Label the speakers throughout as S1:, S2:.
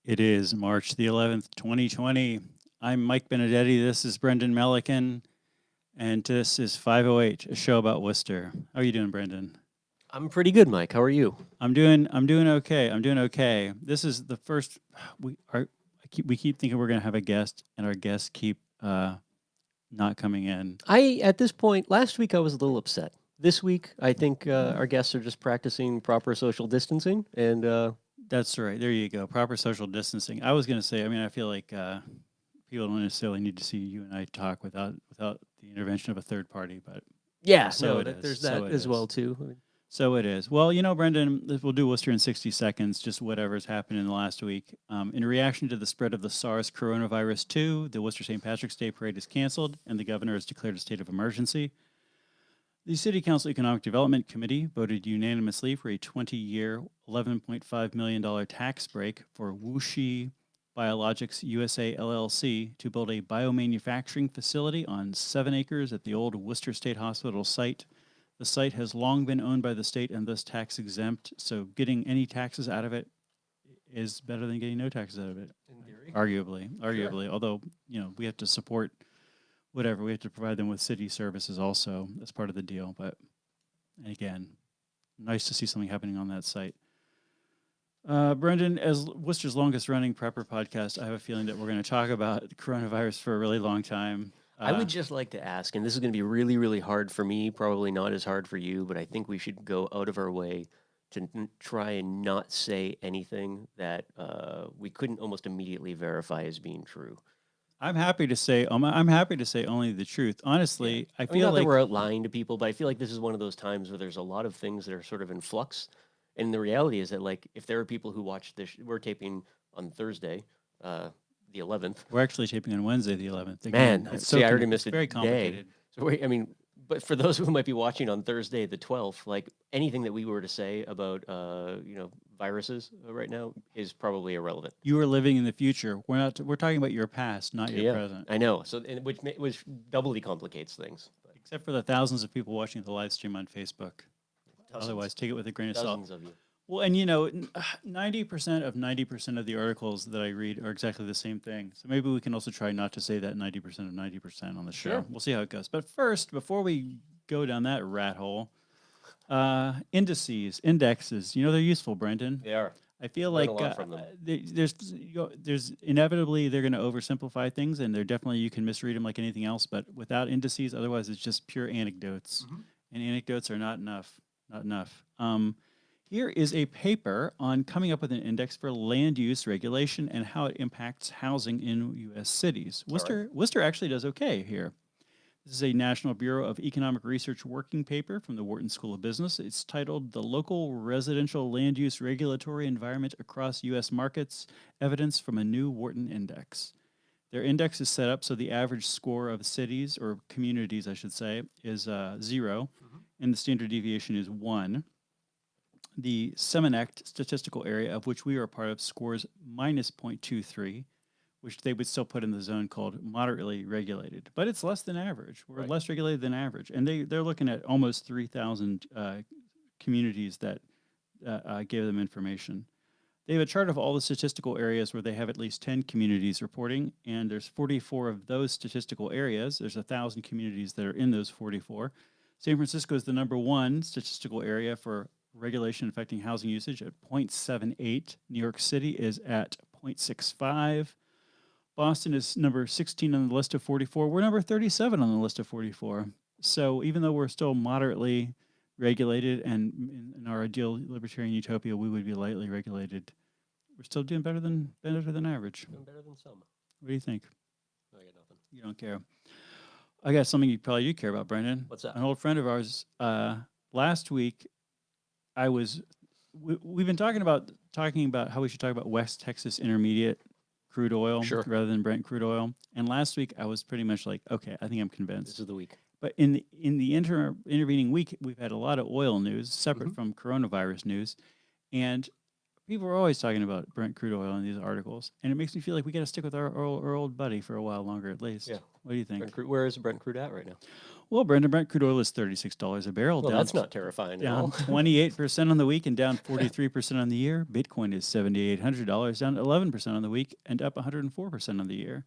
S1: It is March the 11th, 2020. I'm Mike Benedetti. This is Brendan Melican, and this is 508, a show about Worcester. How are you doing, Brendan?
S2: I'm pretty good, Mike. How are you?
S1: I'm doing okay. I'm doing okay. This is the first we keep thinking we're gonna have a guest, and our guests keep not coming in.
S2: At this point, last week I was a little upset. This week, I think our guests are just practicing proper social distancing, and
S1: That's right. There you go. Proper social distancing. I was gonna say. I mean, I feel like people don't necessarily need to see you and I talk without the intervention of a third party, but
S2: yeah,
S1: so
S2: no,
S1: it is.
S2: there's
S1: So
S2: that
S1: it
S2: as well
S1: is.
S2: too. I mean,
S1: So it is. Well, Brendan, we'll do Worcester in 60 seconds, just whatever's happened in the last week. In reaction to the spread of the SARS coronavirus 2, the Worcester St. Patrick's Day Parade is canceled, and the governor has declared a state of emergency. The City Council Economic Development Committee voted unanimously for a 20-year, $11.5 million tax break for Wuxi Biologics USA LLC to build a biomanufacturing facility on 7 acres at the old Worcester State Hospital site. The site has long been owned by the state and thus tax exempt, so getting any taxes out of it is better than getting no taxes out of it.
S2: in theory,
S1: Arguably. Although, we have to support whatever, we have to provide them with city services also as part of the deal. But again, nice to see something happening on that site. Brendan, as Worcester's longest running prepper podcast, I have a feeling that we're going to talk about coronavirus for a really long time.
S2: I would just like to ask, and this is going to be really, really hard for me, probably not as hard for you, but I think we should go out of our way to try and not say anything that we couldn't almost immediately verify as being true.
S1: I'm happy to say only the truth.
S2: Yeah.
S1: Honestly, I
S2: I mean,
S1: feel
S2: not that
S1: like
S2: we're out lying to people, but I feel like this is one of those times where there's a lot of things that are sort of in flux. And the reality is that, like, if there are people who watch this, we're taping on Thursday, the 11th.
S1: we're actually taping on Wednesday the 11th. Again,
S2: Man,
S1: it's
S2: see, I already
S1: it's
S2: missed a
S1: very
S2: day.
S1: complicated.
S2: So, I mean, but for those who might be watching on Thursday, the 12th, like anything that we were to say about, viruses right now is probably irrelevant.
S1: You are living in the future. We're talking about your past, not your
S2: Yeah,
S1: present.
S2: I know. So, and which doubly complicates things. But
S1: Except for the thousands of people watching the live stream on Facebook.
S2: dozens,
S1: Otherwise, take it with a grain of salt.
S2: dozens of you.
S1: Well, and 90% of the articles that I read are exactly the same thing. So maybe we can also try not to say that 90% of 90% on the show.
S2: Sure.
S1: We'll see how it goes. But first, before we go down that rat hole, indexes, they're useful, Brendan.
S2: They are.
S1: I feel
S2: Learn
S1: like
S2: a lot from them.
S1: there's inevitably they're going to oversimplify things, and they're definitely you can misread them like anything else. But without indices, otherwise it's just pure anecdotes, and anecdotes are not enough. Not enough. Here is a paper on coming up with an index for land use regulation and how it impacts housing in U.S. cities. Worcester actually does okay here. This is a National Bureau of Economic Research working paper from the Wharton School of Business. It's titled The Local Residential Land Use Regulatory Environment Across U.S. Markets, Evidence from a New Wharton Index. Their index is set up so the average score of cities, or communities, I should say, is 0, and the standard deviation is 1. The Seminect statistical area, of which we are a part of, scores minus 0.23, which they would still put in the zone called moderately regulated. But it's less than average. We're
S2: Right.
S1: less regulated than average. And they're looking at almost 3,000 communities that gave them information. They have a chart of all the statistical areas where they have at least 10 communities reporting, and there's 44 of those statistical areas. There's 1,000 communities that are in those 44. San Francisco is the number 1 statistical area for regulation affecting housing usage at 0.78. New York City is at 0.65. Boston is number 16 on the list of 44. We're number 37 on the list of 44. So even though we're still moderately regulated, and in our ideal libertarian utopia, we would be lightly regulated, we're still doing better than average.
S2: Doing better than some.
S1: What do you think?
S2: I got nothing.
S1: You don't care. I got something you probably do care about, Brendan.
S2: What's that?
S1: An old friend of ours. Last week, we've been talking about how we should talk about West Texas Intermediate crude oil
S2: Sure.
S1: rather than Brent crude oil. And last week I was pretty much like, okay, I think I'm convinced.
S2: This is the week.
S1: But in the intervening week, we've had a lot of oil news separate from coronavirus news, and People are always talking about Brent crude oil in these articles, and it makes me feel like we got to stick with our old buddy for a while longer at least.
S2: Yeah.
S1: What do you think?
S2: Where is Brent crude at right now?
S1: Well, Brent crude oil is $36 a barrel,
S2: Well, that's not terrifying at all.
S1: down 28% on the week and down 43% on the year. Bitcoin is $7,800, down 11% on the week and up 104% on the year.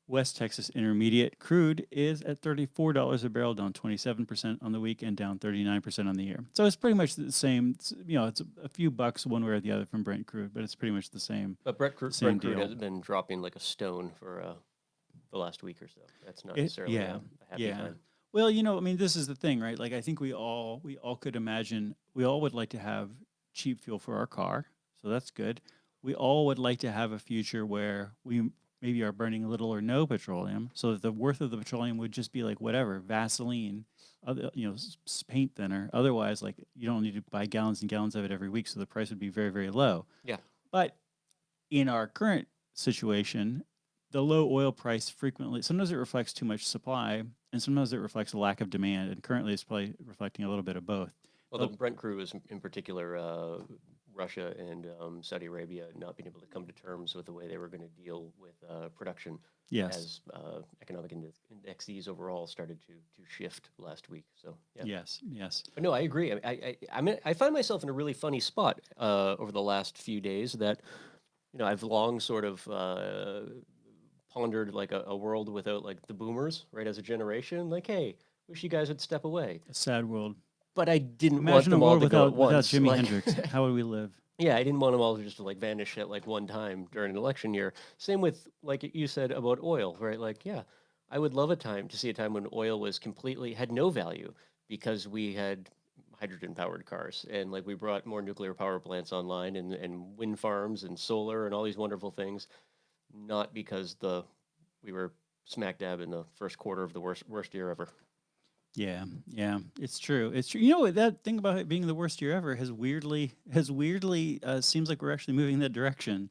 S1: West Texas Intermediate crude is at $34 a barrel, down 27% on the week and down 39% on the year. So it's pretty much the same. It's a few bucks one way or the other from Brent crude, but it's pretty much the same.
S2: But Brent crude
S1: deal.
S2: has been dropping like a stone for the last week or so. That's not necessarily a happy time.
S1: Well, this is the thing, right? Like, I think we all could imagine, we all would like to have cheap fuel for our car, so that's good. We all would like to have a future where we maybe are burning little or no petroleum, so that the worth of the petroleum would just be like whatever, Vaseline, paint thinner. Otherwise, like, you don't need to buy gallons and gallons of it every week, so the price would be very, very low.
S2: Yeah.
S1: But in our current situation, the low oil price sometimes it reflects too much supply, and sometimes it reflects a lack of demand. And currently, it's probably reflecting a little bit of both.
S2: Well, the Brent crude is in particular Russia and Saudi Arabia not being able to come to terms with the way they were going to deal with production.
S1: Yes.
S2: As economic indexes overall started to shift last week. So yeah.
S1: Yes.
S2: But no, I agree. I find myself in a really funny spot over the last few days that I've long sort of pondered like a world without like the boomers, right, as a generation. Like, hey, wish you guys would step away.
S1: A sad world.
S2: But I didn't want
S1: Imagine a
S2: them all
S1: world
S2: to go at
S1: without
S2: once.
S1: Jimi
S2: Like,
S1: Hendrix. How would we live?
S2: yeah, I didn't want them all to just to like vanish at like one time during an election year. Same with like you said about oil, right? Like, yeah, I would love to see a time when oil was had no value because we had hydrogen powered cars and like we brought more nuclear power plants online and wind farms and solar and all these wonderful things, not because we were smack dab in the first quarter of the worst year ever.
S1: Yeah, it's true. It's true. You know what? That thing about it being the worst year ever has weirdly seems like we're actually moving in that direction.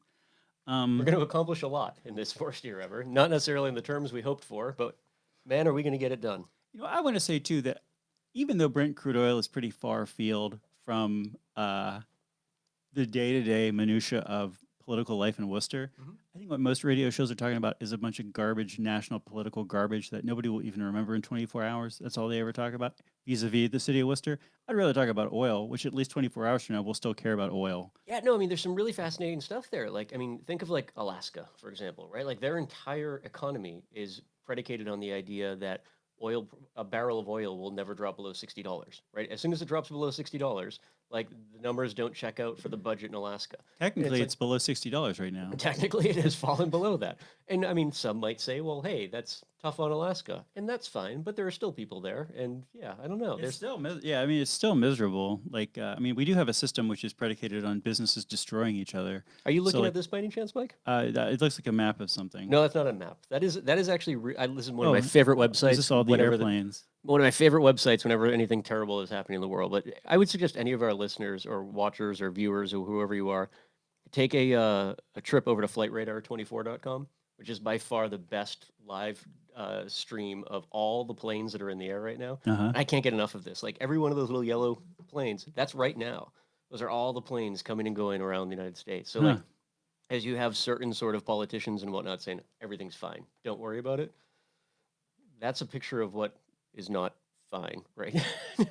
S2: We're going to accomplish a lot in this worst year ever. Not necessarily in the terms we hoped for, but man, are we going to get it done?
S1: I want to say too that even though Brent crude oil is pretty far afield from the day-to-day minutia of political life in Worcester, I think what most radio shows are talking about is a bunch of garbage, national political garbage that nobody will even remember in 24 hours. That's all they ever talk about vis-a-vis the city of Worcester. I'd rather talk about oil, which at least 24 hours from now, we'll still care about oil.
S2: Yeah, no, I mean, there's some really fascinating stuff there. Like, I mean, think of like Alaska, for example, right? Like their entire economy is predicated on the idea that a barrel of oil will never drop below $60, right? As soon as it drops below $60, like the numbers don't check out for the budget in Alaska.
S1: Technically, it's below $60 right now.
S2: Technically, it has fallen below that. And I mean, some might say, well, hey, that's tough on Alaska. And that's fine, but there are still people there. And yeah, I don't know.
S1: It's still miserable. Like, we do have a system which is predicated on businesses destroying each other.
S2: Are you looking at this by any chance, Mike?
S1: It looks like a map of something.
S2: No, that's not a map. That is actually, this is one of my favorite websites.
S1: Is this all the airplanes?
S2: One of my favorite websites whenever anything terrible is happening in the world. But I would suggest any of our listeners or watchers or viewers or whoever you are, take a trip over to flightradar24.com, which is by far the best live stream of all the planes that are in the air right now. I can't get enough of this. Like every one of those little yellow planes, that's right now. Those are all the planes coming and going around the United States. So like, as you have certain sort of politicians and whatnot saying everything's fine, don't worry about it. That's a picture of what is not fine right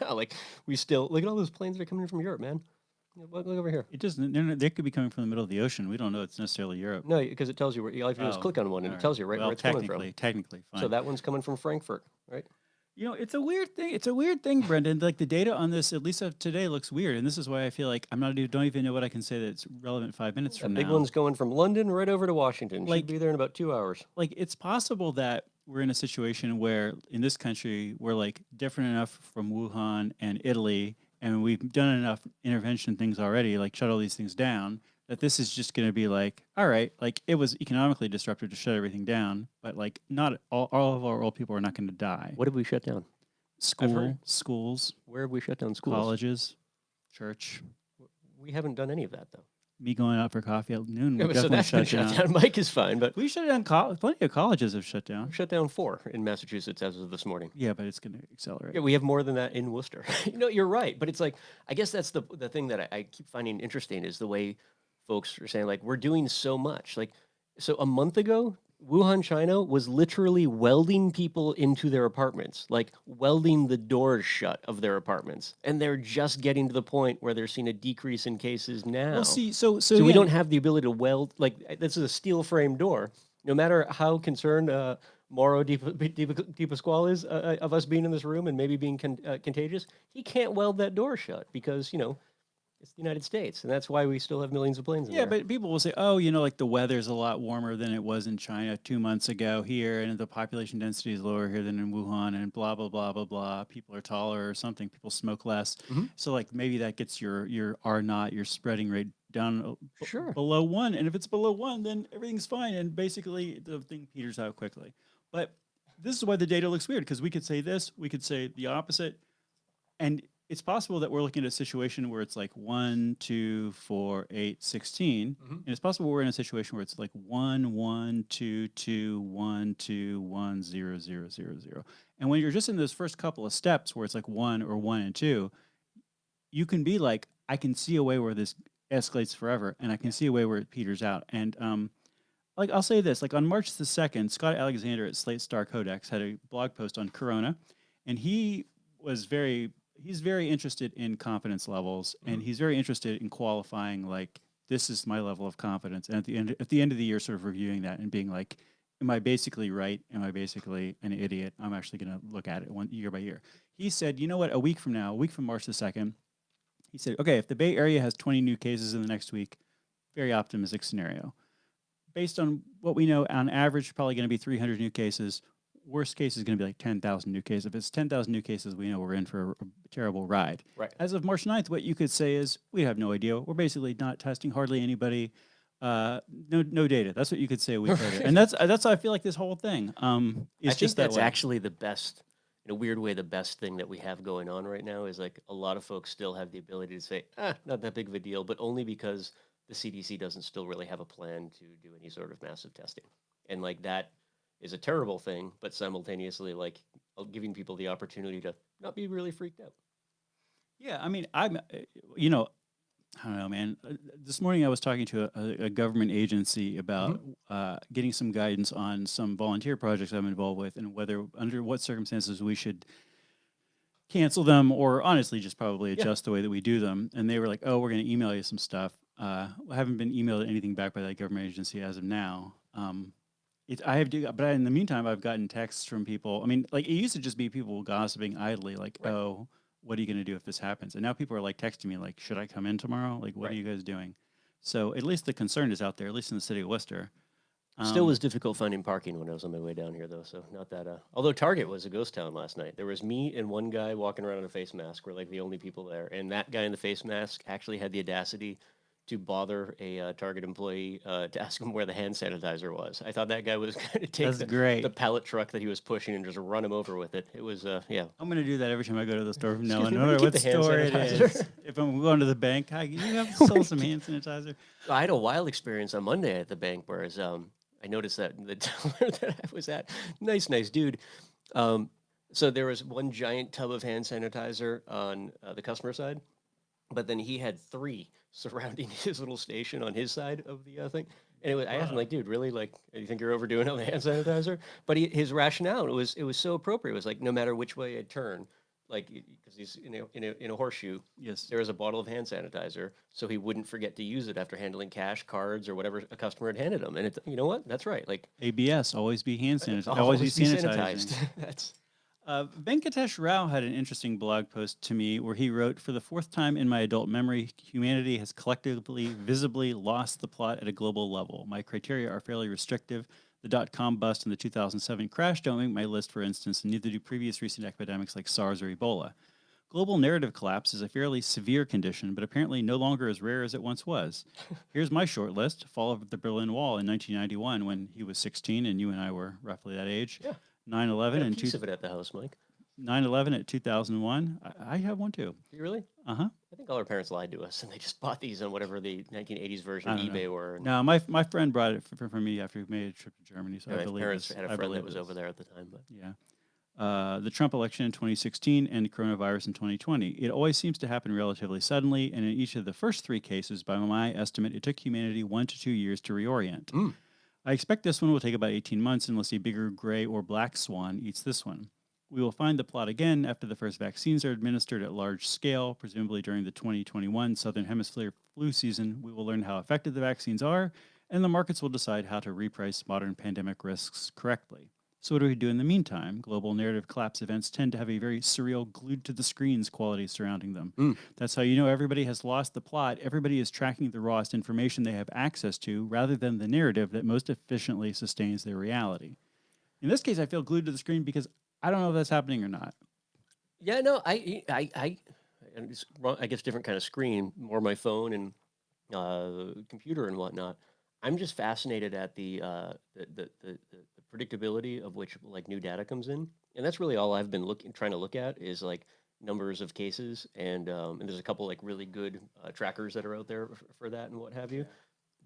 S2: now. Like we still look at all those planes that are coming in from Europe, man. Look over here.
S1: It doesn't. They could be coming from the middle of the ocean. We don't know it's necessarily Europe.
S2: No, because it tells you where. All you have to do is click on one, and it tells you where it's coming from.
S1: Technically, fine.
S2: So that one's coming from Frankfurt, right?
S1: It's a weird thing. It's a weird thing, Brendan. Like the data on this, at least of today, looks weird, and this is why I feel like don't even know what I can say that's relevant 5 minutes from now.
S2: Big one's going from London right over to Washington. Should be there in about 2 hours.
S1: Like it's possible that we're in a situation where in this country we're like different enough from Wuhan and Italy, and we've done enough intervention things already, like shut all these things down, that this is just going to be like, all right, like it was economically disruptive to shut everything down, but like not all of our old people are not going to die.
S2: What have we shut down?
S1: Schools.
S2: Where have we shut down schools?
S1: Colleges, church.
S2: We haven't done any of that though.
S1: Me going out for coffee at noon.
S2: Yeah, so that's shut down. Mike is fine, but
S1: we shut down. Plenty of colleges have shut down.
S2: We've shut down 4 in Massachusetts as of this morning.
S1: Yeah, but it's going to accelerate.
S2: Yeah, we have more than that in Worcester. You're right, but it's like I guess that's the thing that I keep finding interesting is the way folks are saying like, we're doing so much. Like, so a month ago, Wuhan, China was literally welding people into their apartments, like welding the doors shut of their apartments. And they're just getting to the point where they're seeing a decrease in cases
S1: Well,
S2: now.
S1: see, so
S2: So we
S1: again,
S2: don't have the ability to weld, like, this is a steel frame door. No matter how concerned Mauro Di Pasquale is of us being in this room and maybe being contagious, he can't weld that door shut because, it's the United States. And that's why we still have millions of planes in
S1: yeah,
S2: there.
S1: but people will say, oh, like the weather's a lot warmer than it was in China 2 months ago here, and the population density is lower here than in Wuhan, and blah blah blah blah blah. People are taller or something. People smoke less, so like maybe that gets your R naught, your spreading rate down
S2: Sure.
S1: below 1, and if it's below 1, then everything's fine, and basically the thing peters out quickly. But this is why the data looks weird, because we could say this, we could say the opposite, and it's possible that we're looking at a situation where it's like 1, 2, 4, 8, 16. And it's possible we're in a situation where it's like 1, 1, 2, 2, 1, 2, 1, 0, 0, 0, 0. And when you're just in those first couple of steps where it's like 1 or 1 and 2, you can be like, I can see a way where this escalates forever, and I can see a way where it peters out. And like I'll say this, like on March the 2nd, Scott Alexander at Slate Star Codex had a blog post on Corona, and he's very interested in confidence levels, and he's very interested in qualifying like, this is my level of confidence, and at the end of the year sort of reviewing that and being like, am I basically right, am I basically an idiot? I'm actually going to look at it year by year. He said, you know what, a week from March the 2nd, he said, okay, if the Bay Area has 20 new cases in the next week, very optimistic scenario. Based on what we know, on average, probably going to be 300 new cases. Worst case is going to be like 10,000 new cases. If it's 10,000 new cases, we know we're in for a terrible ride.
S2: Right.
S1: As of March 9th, what you could say is we have no idea. We're basically not testing hardly anybody. No data. That's what you could say a week later. And that's how I feel like this whole thing is
S2: I
S1: just
S2: think
S1: that
S2: that's
S1: way.
S2: actually the best, in a weird way, the best thing that we have going on right now is like a lot of folks still have the ability to say, not that big of a deal, but only because the CDC doesn't still really have a plan to do any sort of massive testing. And like that is a terrible thing, but simultaneously like giving people the opportunity to not be really freaked out.
S1: Yeah, I mean, I don't know, man. This morning I was talking to a government agency about getting some guidance on some volunteer projects I'm involved with, and whether under what circumstances we should cancel them, or honestly just probably adjust the way that we do them. And they were like, "Oh, we're going to email you some stuff." I haven't been emailed anything back by that government agency as of now. But in the meantime, I've gotten texts from people. I mean, like it used to just be people gossiping idly, like,
S2: Right.
S1: "Oh, what are you going to do if this happens?" And now people are like texting me, like, "Should I come in tomorrow? Like, what are you guys doing?" So at least the concern is out there, at least in the city of Worcester.
S2: Still was difficult finding parking when I was on my way down here, though. So not that. Although Target was a ghost town last night. There was me and one guy walking around in a face mask. We're like the only people there, and that guy in the face mask actually had the audacity to bother a Target employee to ask him where the hand sanitizer was. I thought that guy was going to take
S1: That's great.
S2: the pallet truck that he was pushing and just run him over with it. It was, yeah.
S1: I'm going to do that every time I go to the store from now on,
S2: Excuse me,
S1: no
S2: will you
S1: matter
S2: keep
S1: what
S2: the hand
S1: store it
S2: sanitizer?
S1: is. If I'm going to the bank, hi, you have sell some hand sanitizer.
S2: I had a wild experience on Monday at the bank, whereas I noticed that the teller that I was at, nice dude. So there was one giant tub of hand sanitizer on the customer side, but then he had 3 surrounding his little station on his side of the thing. And I asked him, like, dude, really, like, you think you're overdoing on the hand sanitizer? But his rationale, it was so appropriate. It was like, no matter which way I turn, like, because he's in a horseshoe,
S1: Yes.
S2: there was a bottle of hand sanitizer, so he wouldn't forget to use it after handling cash, cards, or whatever a customer had handed him. And it's, you know what? That's right. Like,
S1: ABS, always be hand sanitizer.
S2: always
S1: Always be
S2: be
S1: sanitizing.
S2: That's
S1: Venkatesh Rao had an interesting blog post to me where he wrote, "For the 4th time in my adult memory, humanity has collectively, visibly lost the plot at a global level. My criteria are fairly restrictive. The dot-com bust and the 2007 crash don't make my list, for instance, and neither do previous recent epidemics like SARS or Ebola. Global narrative collapse is a fairly severe condition, but apparently no longer as rare as it once was. Here's my short list. Fall of the Berlin Wall in 1991 when he was 16 and you and I were roughly that age.
S2: Yeah.
S1: 9/11
S2: a
S1: and
S2: piece of it at the house, Mike.
S1: 9/11 at 2001. I have one too.
S2: You really?
S1: Uh-huh.
S2: I think all our parents lied to us, and they just bought these on whatever the 1980s version
S1: I
S2: of
S1: don't know.
S2: eBay were.
S1: No, my friend brought it for me after we made a trip to Germany, so
S2: Yeah,
S1: I
S2: my
S1: believe
S2: parents
S1: this.
S2: had
S1: I
S2: a friend
S1: believe
S2: that was
S1: this.
S2: over there at the time, but
S1: Yeah. the Trump election in 2016, and coronavirus in 2020. It always seems to happen relatively suddenly, and in each of the first three cases, by my estimate, it took humanity 1 to 2 years to reorient. I expect this one will take about 18 months unless a bigger gray or black swan eats this one. We will find the plot again after the first vaccines are administered at large scale, presumably during the 2021 Southern Hemisphere flu season. We will learn how effective the vaccines are, and the markets will decide how to reprice modern pandemic risks correctly. So what do we do in the meantime? Global narrative collapse events tend to have a very surreal, glued to the screens quality surrounding them. That's how you know everybody has lost the plot. Everybody is tracking the rawest information they have access to rather than the narrative that most efficiently sustains their reality. In this case, I feel glued to the screen because I don't know if that's happening or not.
S2: Yeah, no, and it's I guess different kind of screen, more my phone and computer and whatnot. I'm just fascinated at the predictability of which like new data comes in, and that's really all I've been trying to look at is like numbers of cases, and there's a couple like really good trackers that are out there for that and what have you.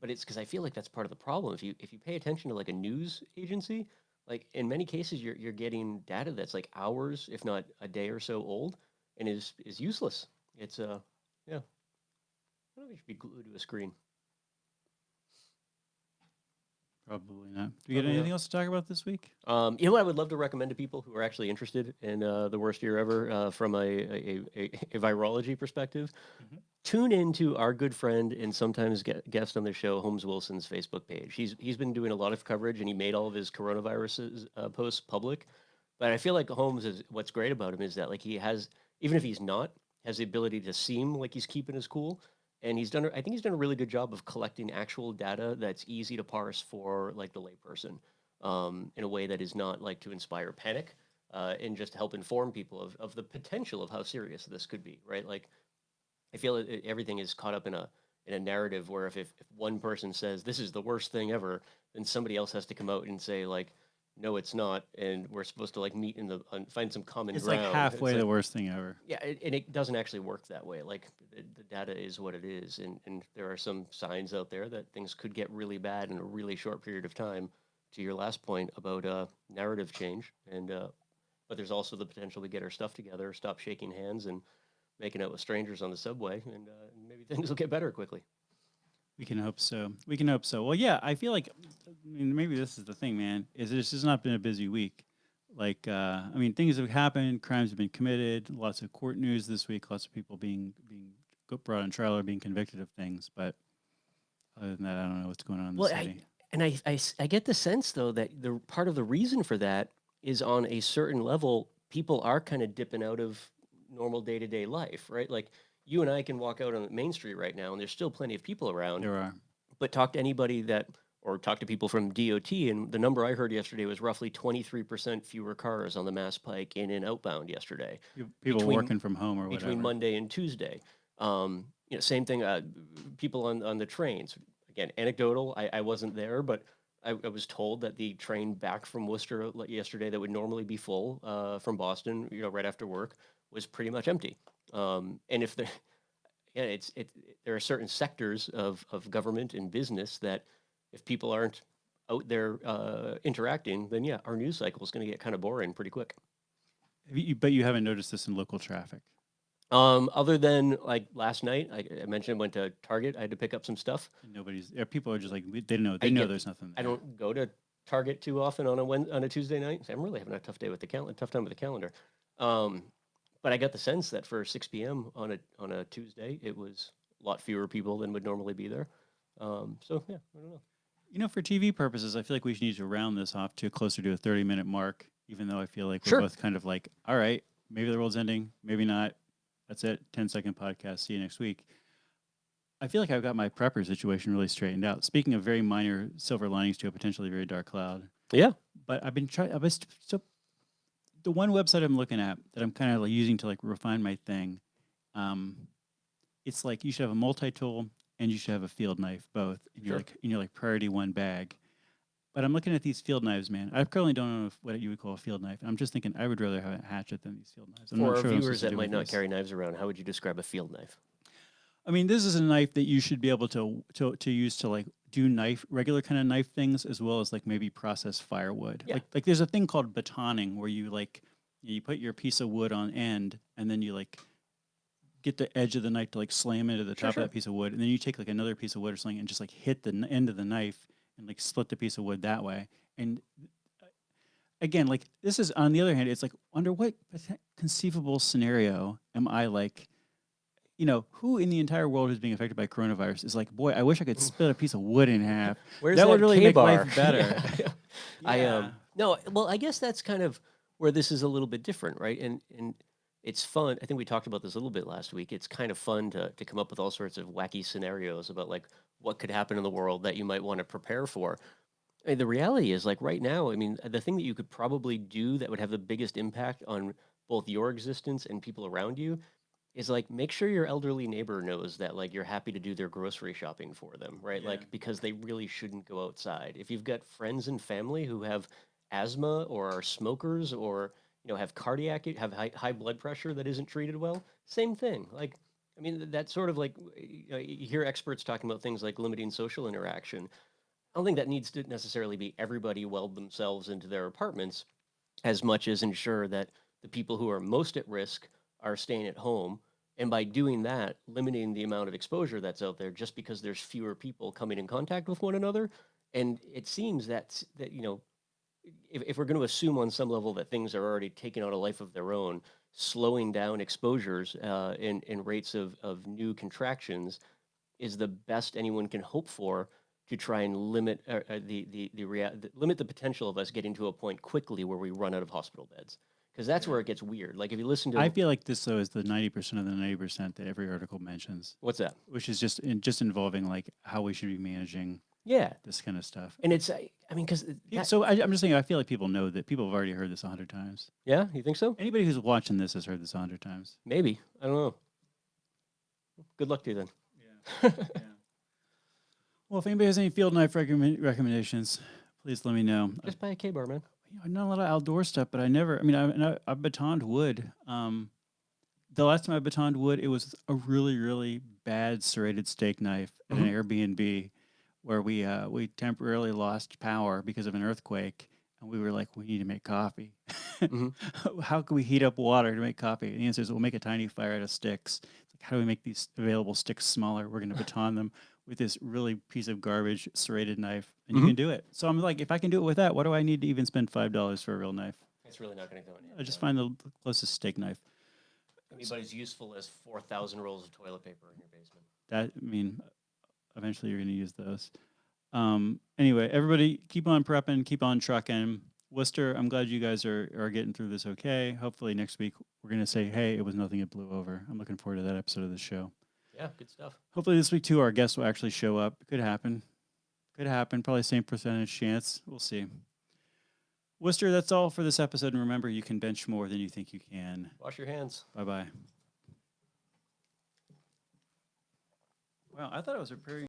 S2: But it's because I feel like that's part of the problem. If you pay attention to like a news agency, like in many cases you're getting data that's like hours, if not a day or so old, and is useless. It's yeah. I don't think it should be glued to a screen.
S1: Probably not. Do we get anything else to talk about this week?
S2: You know what I would love to recommend to people who are actually interested in the worst year ever from a virology perspective? Tune into our good friend and sometimes guest on the show, Holmes Wilson's Facebook page. He's been doing a lot of coverage, and he made all of his coronavirus posts public. But I feel like Holmes is what's great about him is that like he has, even if he's not, has the ability to seem like he's keeping his cool. And I think he's done a really good job of collecting actual data that's easy to parse for like the layperson, in a way that is not like to inspire panic, and just help inform people of the potential of how serious this could be, right? Like I feel everything is caught up in a narrative where if one person says this is the worst thing ever, then somebody else has to come out and say like, no, it's not, and we're supposed to like meet in find some common
S1: It's
S2: ground.
S1: like halfway the worst thing ever.
S2: Yeah, and it doesn't actually work that way. Like the data is what it is, and there are some signs out there that things could get really bad in a really short period of time. To your last point about narrative change, and but there's also the potential to get our stuff together, stop shaking hands, and making out with strangers on the subway, and maybe things will get better quickly.
S1: We can hope so. We can hope so. Well, yeah, I feel like, I mean, maybe this is the thing, man, is this has not been a busy week. Like, I mean, things have happened, crimes have been committed, lots of court news this week, lots of people being brought on trial or being convicted of things. But other than that, I don't know what's going on in the city.
S2: I get the sense though that the part of the reason for that is on a certain level, people are kind of dipping out of normal day to day life, right? Like you and I can walk out on Main Street right now, and there's still plenty of people around.
S1: There are.
S2: But talk to anybody or talk to people from DOT, and the number I heard yesterday was roughly 23% fewer cars on the Mass Pike in and outbound yesterday.
S1: People working from home or whatever.
S2: Between Monday and Tuesday. Same thing, people on the trains. Again, anecdotal, I wasn't there, but I was told that the train back from Worcester yesterday that would normally be full from Boston, right after work, was pretty much empty. And if there, yeah, there are certain sectors of government and business that if people aren't out there interacting, then yeah, our news cycle is going to get kind of boring pretty quick.
S1: But you haven't noticed this in local traffic.
S2: Other than like last night, I mentioned I went to Target. I had to pick up some stuff.
S1: And people are just like they know there's nothing there.
S2: I don't go to Target too often on a Tuesday night. So I'm really having a tough day with tough time with the calendar. But I got the sense that for 6 p.m. on a Tuesday, it was a lot fewer people than would normally be there. So yeah, I don't know.
S1: For TV purposes, I feel like we need to round this off to closer to a 30-minute mark. Even though I feel like we're both kind of like, all right, maybe the world's ending, maybe not. That's it. 10-second podcast. See you next week. I feel like I've got my prepper situation really straightened out. Speaking of very minor silver linings to a potentially very dark cloud.
S2: Yeah.
S1: But I've been trying. So the one website I'm looking at that I'm kind of like using to like refine my thing, it's like you should have a multi-tool and you should have a field knife, both. And you're like priority one bag. But I'm looking at these field knives, man. I currently don't know what you would call a field knife. I'm just thinking I would rather have a hatchet than these field knives.
S2: For our viewers that might not carry knives around, how would you describe a field knife?
S1: I mean, this is a knife that you should be able to use to like do regular kind of knife things, as well as like maybe process firewood.
S2: Yeah.
S1: Like there's a thing called batoning where you like You put your piece of wood on end, and then you like get the edge of the knife to like slam into the
S2: Sure,
S1: top
S2: sure.
S1: of that piece of wood, and then you take like another piece of wood or something and just like hit the end of the knife and like split the piece of wood that way. And again, like this is on the other hand, it's like under what conceivable scenario am I like, who in the entire world who's being affected by coronavirus is like, boy, I wish I could split a piece of wood in half.
S2: Where's
S1: That would
S2: that
S1: really make
S2: K-bar?
S1: life better.
S2: I no, well, I guess that's kind of where this is a little bit different, right? And it's fun. I think we talked about this a little bit last week. It's kind of fun to come up with all sorts of wacky scenarios about like what could happen in the world that you might want to prepare for. I mean, the reality is like right now, I mean, the thing that you could probably do that would have the biggest impact on both your existence and people around you is like make sure your elderly neighbor knows that like you're happy to do their grocery shopping for them, right?
S1: Yeah.
S2: Like because they really shouldn't go outside. If you've got friends and family who have asthma or are smokers or have have high blood pressure that isn't treated well, same thing. Like I mean that's sort of like you hear experts talking about things like limiting social interaction. I don't think that needs to necessarily be everybody weld themselves into their apartments as much as ensure that the people who are most at risk are staying at home. And by doing that, limiting the amount of exposure that's out there just because there's fewer people coming in contact with one another. And it seems that if we're going to assume on some level that things are already taking on a life of their own, slowing down exposures and rates of new contractions is the best anyone can hope for to try and limit limit the potential of us getting to a point quickly where we run out of hospital beds. Because that's where it gets weird. Like if you listen to
S1: I feel like this though is the 90% of the 90% that every article mentions,
S2: what's that?
S1: which is just involving like how we should be managing
S2: Yeah,
S1: this kind of stuff.
S2: and it's I mean because
S1: So I'm just saying, I feel like people know that people have already heard this 100 times.
S2: yeah, you think so?
S1: Anybody who's watching this has heard this 100 times.
S2: Maybe I don't know. Good luck to you then.
S1: Yeah. Well, if anybody has any field knife recommendations, please let me know.
S2: Just buy a K-bar, man.
S1: I've done a lot of outdoor stuff, but I've batoned wood. The last time I batoned wood, it was a really, really bad serrated steak knife at an Airbnb where we temporarily lost power because of an earthquake. And we were like, we need to make coffee. How can we heat up water to make coffee? And the answer is, we'll make a tiny fire out of sticks. It's like, how do we make these available sticks smaller? We're going to baton them with this really piece of garbage serrated knife, and you can do it. So I'm like, if I can do it with that, what do I need to even spend $5 for a real knife?
S2: It's really not going to go in.
S1: I just find the closest steak knife.
S2: Anybody's useful as 4,000 rolls of toilet paper in your basement.
S1: Eventually you're going to use those. Anyway, everybody keep on prepping, keep on trucking. Worcester, I'm glad you guys are getting through this okay. Hopefully next week we're going to say, hey, it was nothing, it blew over. I'm looking forward to that episode of the show.
S2: Yeah, good stuff.
S1: Hopefully this week too, our guests will actually show up. Could happen. Probably same percentage chance. We'll see. Worcester, that's all for this episode. And remember, you can bench more than you think you can.
S2: Wash your hands.
S1: Bye-bye. Wow, I thought it was a pretty